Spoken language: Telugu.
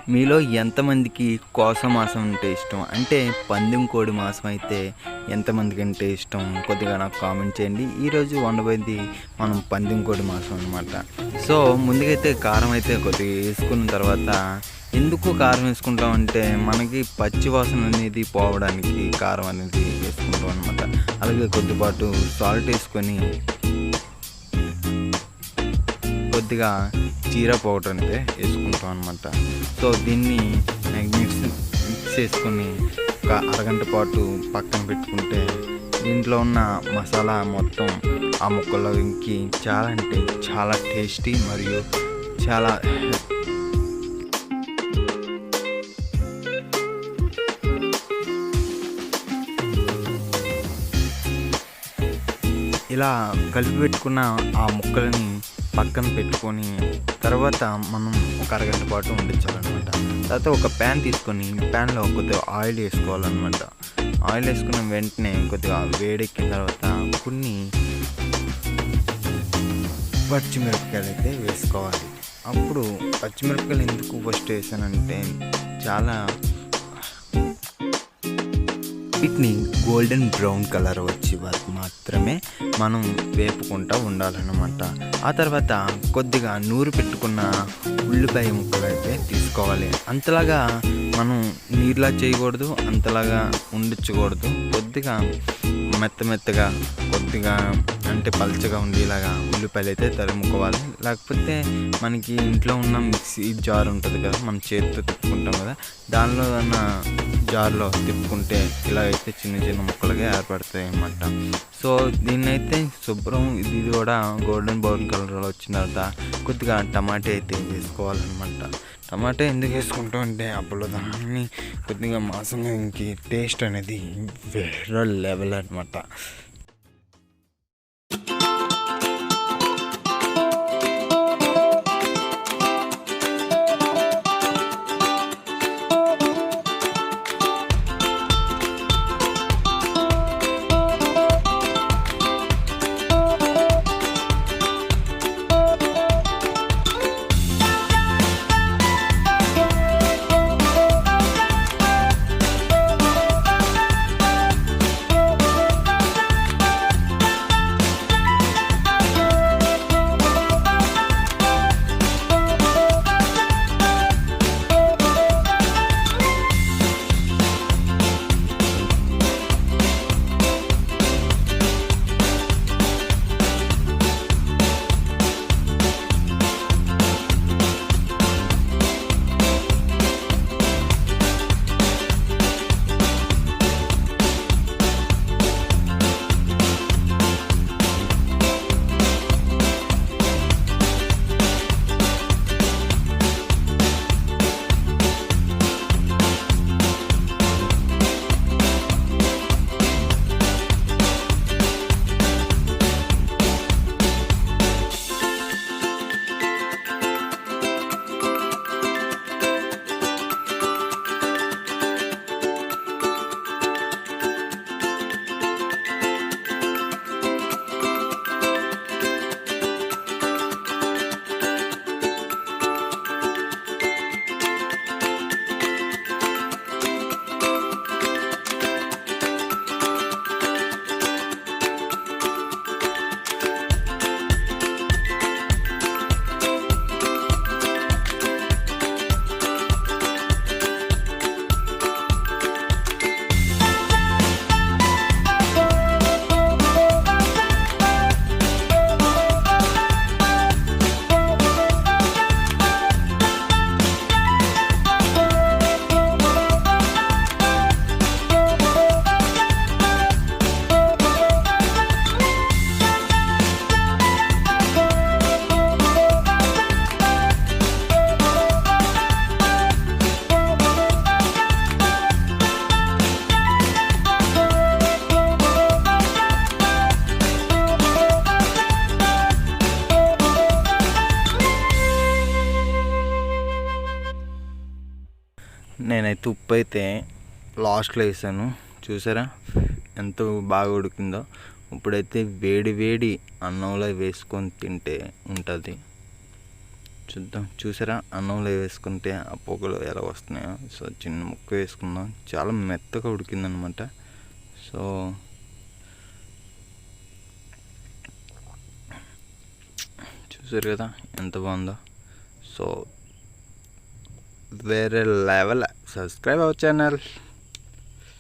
మీలో ఎంతమందికి కోస మాసం అంటే ఇష్టం? అంటే పందెం కోడి మాసం అయితే ఎంతమందికి అంటే ఇష్టం? కొద్దిగా నాకు కామెంట్ చేయండి. ఈరోజు వండబోయేది మనం పందెం కోడి మాసం అనమాట. సో ముందుకైతే కారం అయితే కొద్దిగా వేసుకున్న తర్వాత, ఎందుకు కారం వేసుకుంటాం అంటే మనకి పచ్చి వాసన అనేది పోవడానికి కారం అనేది వేసుకుంటాం అనమాట. అలాగే కొద్దిపాటు సాల్ట్ వేసుకొని కొద్దిగా జీరా పౌడర్ అయితే వేసుకుంటాం అనమాట. సో దీన్ని మిక్స్ చేసుకొని ఒక అరగంట పాటు పక్కన పెట్టుకుంటే దీంట్లో ఉన్న మసాలా మొత్తం ఆ ముక్కల్లో ఇంకి చాలా అంటే చాలా టేస్టీ మరియు చాలా ఇలా కలిపి పెట్టుకున్న ఆ ముక్కలని పక్కన పెట్టుకొని తర్వాత మనం ఒక అరగంట పాటు ఉండించాలన్నమాట. తర్వాత ఒక ప్యాన్ తీసుకొని ప్యాన్లో కొద్దిగా ఆయిల్ వేసుకోవాలన్నమాట. ఆయిల్ వేసుకున్న వెంటనే కొద్దిగా వేడెక్కిన తర్వాత కొన్ని పచ్చిమిరపకాయలు అయితే వేసుకోవాలి. అప్పుడు పచ్చిమిరపకాయలు ఎందుకు ఫస్ట్ వేసానంటే చాలా వీటిని గోల్డెన్ బ్రౌన్ కలర్ వచ్చే వరకు మాత్రమే మనం వేపుకుంటూ ఉండాలన్నమాట. ఆ తర్వాత కొద్దిగా నూరు పెట్టుకున్న ఉల్లిపాయ ముక్కలు అయితే తీసుకోవాలి. అంతలాగా మనం నీరులా చేయకూడదు, అంతలాగా ఉండించకూడదు. కొద్దిగా మెత్తగా కొద్దిగా అంటే పల్చగా ఉండేలాగా ఉల్లిపాయలు అయితే తరుముకోవాలి. లేకపోతే మనకి ఇంట్లో ఉన్న మిక్సీ జార్ ఉంటుంది కదా, మనం చేతితో తిప్పుకుంటాం కదా, దానిలో ఉన్న జార్లో తిప్పుకుంటే ఇలా అయితే చిన్న చిన్న ముక్కలుగా ఏర్పడతాయి అన్నమాట. సో దీన్నైతే శుభ్రం ఇది కూడా గోల్డెన్ బ్రౌన్ కలర్లో వచ్చిన తర్వాత కొద్దిగా టమాటా అయితే వేసుకోవాలన్నమాట. టమాటా ఎందుకు వేసుకుంటాం అంటే అప్పుడు దాన్ని కొద్దిగా మాంసానికి టేస్ట్ అనేది వేరే లెవెల్ అనమాట. నేనైతే ఉప్పు అయితే లాస్ట్లో వేసాను. చూసారా ఎంత బాగా ఉడికిందో. ఇప్పుడైతే వేడి వేడి అన్నంలో వేసుకొని తింటే ఉంటుంది. చూద్దాం. చూసారా అన్నంలో వేసుకుంటే ఆ పొగలు ఎలా వస్తున్నాయో. సో చిన్న ముక్క వేసుకుందాం. చాలా మెత్తగా ఉడికిందనమాట. సో చూసారు కదా ఎంత బాగుందో. సో వేరే లెవెల్. Subscribe our channel.